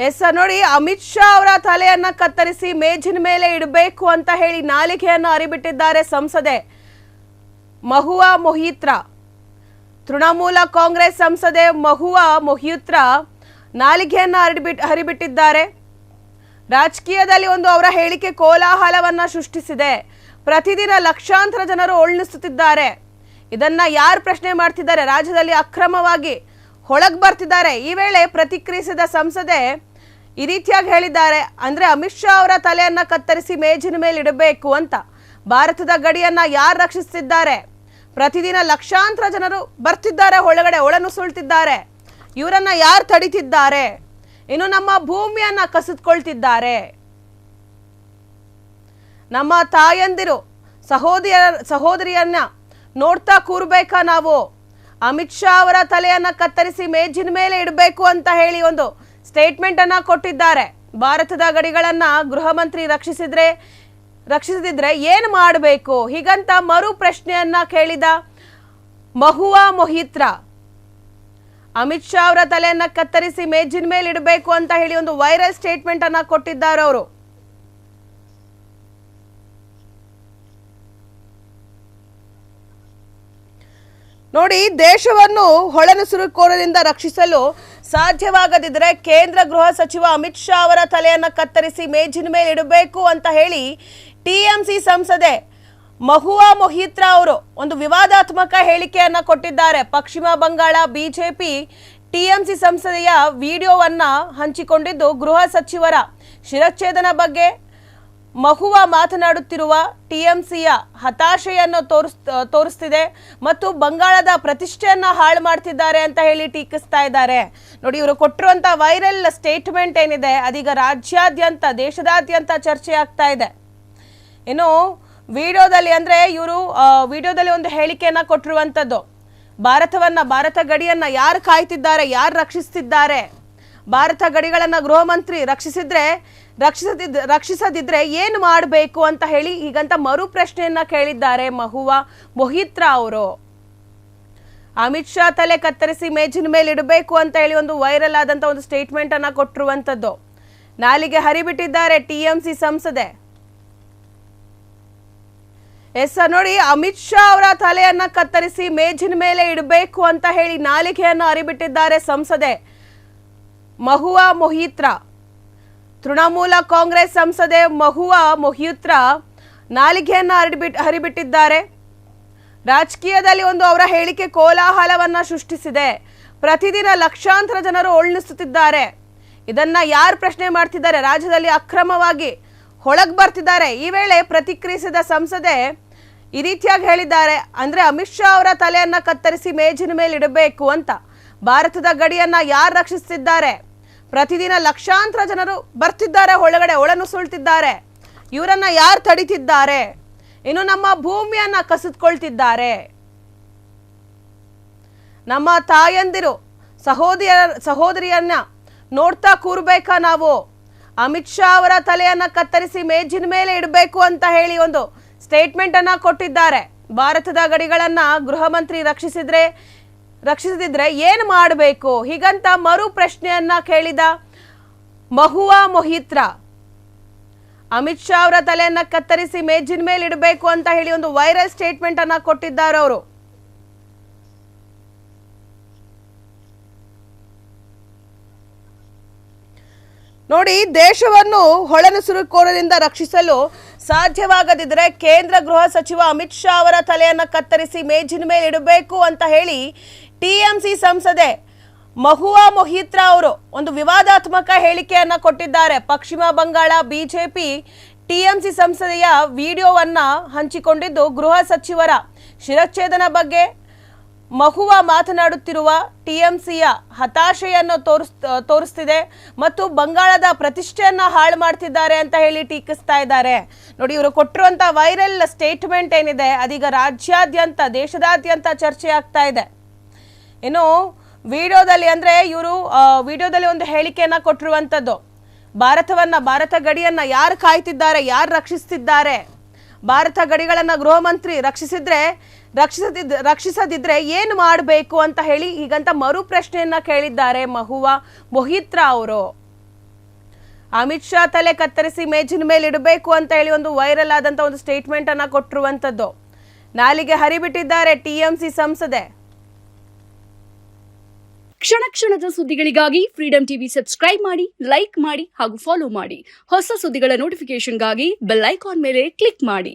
S ನೋಡಿ, ಅಮಿತ್ ಶಾ ಅವರ ತಲೆಯನ್ನ ಕತ್ತರಿಸಿ ಮೇಜಿನ ಮೇಲೆ ಇಡಬೇಕು ಅಂತ ಹೇಳಿ ನಾಲಿಗೆಯನ್ನು ಅರಿಬಿಟ್ಟಿದ್ದಾರೆ ಸಂಸದೆ ಮಹುವಾ ಮೊಹಿತ್ರಾ. ತೃಣಮೂಲ ಕಾಂಗ್ರೆಸ್ ಸಂಸದೆ ಮಹುವಾ ಮೊಹಿತ್ರಾ ನಾಲಿಗೆಯನ್ನ ಹರಿಬಿಟ್ಟಿದ್ದಾರೆ. ರಾಜಕೀಯದಲ್ಲಿ ಅವರ ಹೇಳಿಕೆ ಕೋಲಾಹಲವನ್ನ ಸೃಷ್ಟಿಸಿದೆ. ಪ್ರತಿದಿನ ಲಕ್ಷಾಂತರ ಜನರು ಒಳ್ಳಿಸುತ್ತಿದ್ದಾರೆ. ಇದನ್ನ ಯಾರು ಪ್ರಶ್ನೆ ಮಾಡ್ತಿದ್ದಾರೆ? ರಾಜ್ಯದಲ್ಲಿ ಅಕ್ರಮವಾಗಿ ಹೊಳಗ್ ಬರ್ತಿದ್ದಾರೆ. ಈ ವೇಳೆ ಪ್ರತಿಕ್ರಿಯಿಸಿದ ಸಂಸದೆ ಈ ರೀತಿಯಾಗಿ ಹೇಳಿದ್ದಾರೆ. ಅಂದ್ರೆ ಅಮಿತ್ ಶಾ ಅವರ ತಲೆಯನ್ನ ಕತ್ತರಿಸಿ ಮೇಜಿನ ಮೇಲೆ ಇಡಬೇಕು ಅಂತ. ಭಾರತದ ಗಡಿಯನ್ನ ಯಾರು ರಕ್ಷಿಸುತ್ತಿದ್ದಾರೆ? ಪ್ರತಿದಿನ ಲಕ್ಷಾಂತರ ಜನರು ಬರ್ತಿದ್ದಾರೆ, ಒಳಗಡೆ ಒಳನುಸುಳ್ತಿದ್ದಾರೆ. ಇವರನ್ನ ಯಾರು ತಡಿತಿದ್ದಾರೆ? ಇನ್ನು ನಮ್ಮ ಭೂಮಿಯನ್ನ ಕಸಿದುಕೊಳ್ತಿದ್ದಾರೆ. ನಮ್ಮ ತಾಯಂದಿರು ಸಹೋದರಿಯನ್ನ ನೋಡ್ತಾ ಕೂರ್ಬೇಕಾ ನಾವು? ಅಮಿತ್ ಶಾ ಅವರ ತಲೆಯನ್ನ ಕತ್ತರಿಸಿ ಮೇಜಿನ ಮೇಲೆ ಇಡಬೇಕು ಅಂತ ಹೇಳಿ ಒಂದು ಸ್ಟೇಟ್ಮೆಂಟ್ ಅನ್ನ ಕೊಟ್ಟಿದ್ದಾರೆ. ಭಾರತದ ಗಡಿಗಳನ್ನ ಗೃಹ ಮಂತ್ರಿ ರಕ್ಷಿಸದಿದ್ರೆ ಏನು ಮಾಡಬೇಕು ಹೀಗಂತ ಮರು ಪ್ರಶ್ನೆಯನ್ನ ಕೇಳಿದ ಮಹುವಾ ಮೊಹಿತ್ರಾ. ಅಮಿತ್ ಶಾ ಅವರ ತಲೆಯನ್ನ ಕತ್ತರಿಸಿ ಮೇಜಿನ ಮೇಲೆ ಇಡಬೇಕು ಅಂತ ಹೇಳಿ ಒಂದು ವೈರಲ್ ಸ್ಟೇಟ್ಮೆಂಟ್ ಅನ್ನ ಕೊಟ್ಟಿದ್ದಾರೆ ಅವರು. ನೋಡಿ, ದೇಶವನ್ನು ಹೊಳನುಸುಳುಕೋರರಿಂದ ರಕ್ಷಿಸಲು ಸಾಧ್ಯವಾಗದಿದ್ದರೆ ಕೇಂದ್ರ ಗೃಹ ಸಚಿವ ಅಮಿತ್ ಶಾ ಅವರ ತಲೆಯನ್ನ ಕತ್ತರಿಸಿ ಮೇಜಿನ ಮೇಲೆ ಇಡಬೇಕು ಅಂತ ಹೇಳಿ ಟಿಎಂಸಿ ಸಂಸದೆ ಮಹುವಾ ಮೊಹಿತ್ರಾ ಅವರು ಒಂದು ವಿವಾದಾತ್ಮಕ ಹೇಳಿಕೆಯನ್ನ ಕೊಟ್ಟಿದ್ದಾರೆ. ಪಶ್ಚಿಮ ಬಂಗಾಳ ಬಿಜೆಪಿ ಟಿಎಂಸಿ ಸಂಸದೆಯ ವಿಡಿಯೋವನ್ನ ಹಂಚಿಕೊಂಡಿದ್ದು ಗೃಹ ಸಚಿವರ ಶಿರಚ್ಛೇದನ ಬಗ್ಗೆ ಮಹುವಾ ಮಾತನಾಡುತ್ತಿರುವ ಟಿಎಂಸಿಯ ಹತಾಶೆಯನ್ನು ತೋರಿಸ್ತಿದೆ ಮತ್ತು ಬಂಗಾಳದ ಪ್ರತಿಷ್ಠೆಯನ್ನ ಹಾಳು ಮಾಡ್ತಿದ್ದಾರೆ ಅಂತ ಹೇಳಿ ಟೀಕಿಸ್ತಾ ಇದ್ದಾರೆ. ನೋಡಿ, ಇವರು ಕೊಟ್ಟಿರುವಂತ ವೈರಲ್ ಸ್ಟೇಟ್ಮೆಂಟ್ ಏನಿದೆ ಅದೀಗ ರಾಜ್ಯಾದ್ಯಂತ ದೇಶದಾದ್ಯಂತ ಚರ್ಚೆ ಆಗ್ತಾ ಇದೆ. ಇನ್ನು ವಿಡಿಯೋದಲ್ಲಿ ಇವರು ವಿಡಿಯೋದಲ್ಲಿ ಒಂದು ಹೇಳಿಕೆಯನ್ನ ಕೊಟ್ಟಿರುವಂತದ್ದು. ಭಾರತ ಗಡಿಯನ್ನ ಯಾರು ಕಾಯ್ತಿದ್ದಾರೆ, ಯಾರು ರಕ್ಷಿಸ್ತಿದ್ದಾರೆ? ಭಾರತ ಗಡಿಗಳನ್ನ ಗೃಹ ಮಂತ್ರಿ ರಕ್ಷಿಸದಿದ್ರೆ ಏನು ಮಾಡಬೇಕು ಅಂತ ಹೇಳಿ ಹೀಗಂತ ಮರು ಪ್ರಶ್ನೆಯನ್ನ ಕೇಳಿದ್ದಾರೆ ಮಹುವಾ ಮೊಹಿತ್ರಾ ಅವರು. ಅಮಿತ್ ಶಾ ತಲೆ ಕತ್ತರಿಸಿ ಮೇಜಿನ ಮೇಲೆ ಇಡಬೇಕು ಅಂತ ಹೇಳಿ ಒಂದು ವೈರಲ್ ಆದಂತ ಒಂದು ಸ್ಟೇಟ್ಮೆಂಟ್ ಅನ್ನ ಕೊಟ್ಟಿರುವಂತದ್ದು. ನಾಲಿಗೆ ಹರಿಬಿಟ್ಟಿದ್ದಾರೆ ಟಿಎಂಸಿ ಸಂಸದೆ. ಎಸ್ ನೋಡಿ, ಅಮಿತ್ ಶಾ ಅವರ ತಲೆಯನ್ನ ಕತ್ತರಿಸಿ ಮೇಜಿನ ಮೇಲೆ ಇಡಬೇಕು ಅಂತ ಹೇಳಿ ನಾಲಿಗೆಯನ್ನು ಹರಿಬಿಟ್ಟಿದ್ದಾರೆ ಸಂಸದೆ ಮಹುವಾ ಮೊಹಿತ್ರಾ. ತೃಣಮೂಲ ಕಾಂಗ್ರೆಸ್ ಸಂಸದೆ ಮಹುವಾ ಮೊಹಿತ್ರಾ ನಾಲಿಗೆಯನ್ನ ಹರಿಬಿಟ್ಟಿದ್ದಾರೆ. ರಾಜಕೀಯದಲ್ಲಿ ಅವರ ಹೇಳಿಕೆ ಕೋಲಾಹಲವನ್ನ ಸೃಷ್ಟಿಸಿದೆ. ಪ್ರತಿದಿನ ಲಕ್ಷಾಂತರ ಜನರು ಒಳ್ಳಿಸುತ್ತಿದ್ದಾರೆ. ಇದನ್ನ ಯಾರು ಪ್ರಶ್ನೆ ಮಾಡ್ತಿದ್ದಾರೆ? ರಾಜ್ಯದಲ್ಲಿ ಅಕ್ರಮವಾಗಿ ಹೊಳಗ್ ಬರ್ತಿದ್ದಾರೆ. ಈ ವೇಳೆ ಪ್ರತಿಕ್ರಿಯಿಸಿದ ಸಂಸದೆ ಈ ರೀತಿಯಾಗಿ ಹೇಳಿದ್ದಾರೆ. ಅಂದ್ರೆ ಅಮಿತ್ ಶಾ ಅವರ ತಲೆಯನ್ನ ಕತ್ತರಿಸಿ ಮೇಜಿನ ಮೇಲೆ ಇಡಬೇಕು ಅಂತ. ಭಾರತದ ಗಡಿಯನ್ನ ಯಾರು ರಕ್ಷಿಸುತ್ತಿದ್ದಾರೆ? ಪ್ರತಿದಿನ ಲಕ್ಷಾಂತರ ಜನರು ಬರ್ತಿದ್ದಾರೆ, ಒಳಗಡೆ ಒಳನುಸುಳ್ತಿದ್ದಾರೆ. ಇವರನ್ನ ಯಾರು ತಡಿತಿದ್ದಾರೆ? ಇನ್ನು ನಮ್ಮ ಭೂಮಿಯನ್ನ ಕಸಿದುಕೊಳ್ತಿದ್ದಾರೆ. ನಮ್ಮ ತಾಯಂದಿರು ಸಹೋದರಿಯನ್ನ ನೋಡ್ತಾ ಕೂರ್ಬೇಕಾ ನಾವು? ಅಮಿತ್ ಶಾ ಅವರ ತಲೆಯನ್ನ ಕತ್ತರಿಸಿ ಮೇಜಿನ ಮೇಲೆ ಇಡಬೇಕು ಅಂತ ಹೇಳಿ ಒಂದು ಸ್ಟೇಟ್ಮೆಂಟ್ ಅನ್ನ ಕೊಟ್ಟಿದ್ದಾರೆ. ಭಾರತದ ಗಡಿಗಳನ್ನ ಗೃಹ ಮಂತ್ರಿ ರಕ್ಷಿಸದಿದ್ರೆ ಏನು ಮಾಡಬೇಕು ಹೀಗಂತ ಮರು ಪ್ರಶ್ನೆಯನ್ನ ಕೇಳಿದ ಮಹುವಾ ಮೊಹಿತ್ರಾ. ಅಮಿತ್ ಶಾ ಅವರ ತಲೆಯನ್ನ ಕತ್ತರಿಸಿ ಮೇಜಿನ ಮೇಲೆ ಇಡಬೇಕು ಅಂತ ಹೇಳಿ ಒಂದು ವೈರಲ್ ಸ್ಟೇಟ್ಮೆಂಟ್ ಅನ್ನ ಕೊಟ್ಟಿದ್ದಾರೆ ಅವರು. ನೋಡಿ, ದೇಶವನ್ನು ಹೊಳನುಸುಳುಕೋರರಿಂದ ರಕ್ಷಿಸಲು ಸಾಧ್ಯವಾಗದಿದ್ದರೆ ಕೇಂದ್ರ ಗೃಹ ಸಚಿವ ಅಮಿತ್ ಶಾ ಅವರ ತಲೆಯನ್ನ ಕತ್ತರಿಸಿ ಮೇಜಿನ ಮೇಲೆ ಇಡಬೇಕು ಅಂತ ಹೇಳಿ ಟಿಎಂಸಿ ಸಂಸದೆ ಮಹುವಾ ಮೊಹಿತ್ರಾ ಅವರು ಒಂದು ವಿವಾದಾತ್ಮಕ ಹೇಳಿಕೆಯನ್ನ ಕೊಟ್ಟಿದ್ದಾರೆ. ಪಶ್ಚಿಮ ಬಂಗಾಳ ಬಿಜೆಪಿ ಟಿಎಂಸಿ ಸಂಸದೆಯ ವಿಡಿಯೋವನ್ನ ಹಂಚಿಕೊಂಡಿದ್ದು ಗೃಹ ಸಚಿವರ ಶಿರಚ್ಛೇದನ ಬಗ್ಗೆ ಮಹುವಾ ಮಾತನಾಡುತ್ತಿರುವ ಟಿಎಂಸಿಯ ಹತಾಶೆಯನ್ನು ತೋರಿಸ್ತಿದೆ ಮತ್ತು ಬಂಗಾಳದ ಪ್ರತಿಷ್ಠೆಯನ್ನ ಹಾಳು ಮಾಡ್ತಿದ್ದಾರೆ ಅಂತ ಹೇಳಿ ಟೀಕಿಸ್ತಾ ಇದ್ದಾರೆ. ನೋಡಿ, ಇವರು ಕೊಟ್ಟಿರುವಂತ ವೈರಲ್ ಸ್ಟೇಟ್ಮೆಂಟ್ ಏನಿದೆ ಅದೀಗ ರಾಜ್ಯಾದ್ಯಂತ ದೇಶದಾದ್ಯಂತ ಚರ್ಚೆ ಆಗ್ತಾ ಇದೆ. ಇನ್ನು ವಿಡಿಯೋದಲ್ಲಿ ಇವರು ವಿಡಿಯೋದಲ್ಲಿ ಒಂದು ಹೇಳಿಕೆಯನ್ನ ಕೊಟ್ಟಿರುವಂತದ್ದು. ಭಾರತ ಗಡಿಯನ್ನ ಯಾರು ಕಾಯ್ತಿದ್ದಾರೆ, ಯಾರು ರಕ್ಷಿಸ್ತಿದ್ದಾರೆ? ಭಾರತ ಗಡಿಗಳನ್ನ ಗೃಹ ಮಂತ್ರಿ ರಕ್ಷಿಸದಿದ್ರೆ ಏನು ಮಾಡಬೇಕು ಅಂತ ಹೇಳಿ ಹೀಗಂತ ಮರು ಪ್ರಶ್ನೆಯನ್ನ ಕೇಳಿದ್ದಾರೆ ಮಹುವಾ ಮೊಹಿತ್ರಾ ಅವರು. ಅಮಿತ್ ಶಾ ತಲೆ ಕತ್ತರಿಸಿ ಮೇಜಿನ ಮೇಲೆ ಇಡಬೇಕು ಅಂತ ಹೇಳಿ ಒಂದು ವೈರಲ್ ಆದಂತ ಒಂದು ಸ್ಟೇಟ್ಮೆಂಟ್ ಅನ್ನ ಕೊಟ್ಟಿರುವಂತದ್ದು. ನಾಲಿಗೆ ಹರಿಬಿಟ್ಟಿದ್ದಾರೆ ಟಿಎಂಸಿ ಸಂಸದೆ. ಕ್ಷಣ ಕ್ಷಣದ ಸುದ್ದಿಗಳಿಗಾಗಿ ಫ್ರೀಡಂ ಟಿವಿ ಸಬ್ಸ್ಕ್ರೈಬ್ ಮಾಡಿ, ಲೈಕ್ ಮಾಡಿ ಹಾಗೂ ಫಾಲೋ ಮಾಡಿ. ಹೊಸ ಸುದ್ದಿಗಳ ನೋಟಿಫಿಕೇಶನ್ಗಾಗಿ ಬೆಲ್ ಐಕಾನ್ ಮೇಲೆ ಕ್ಲಿಕ್ ಮಾಡಿ.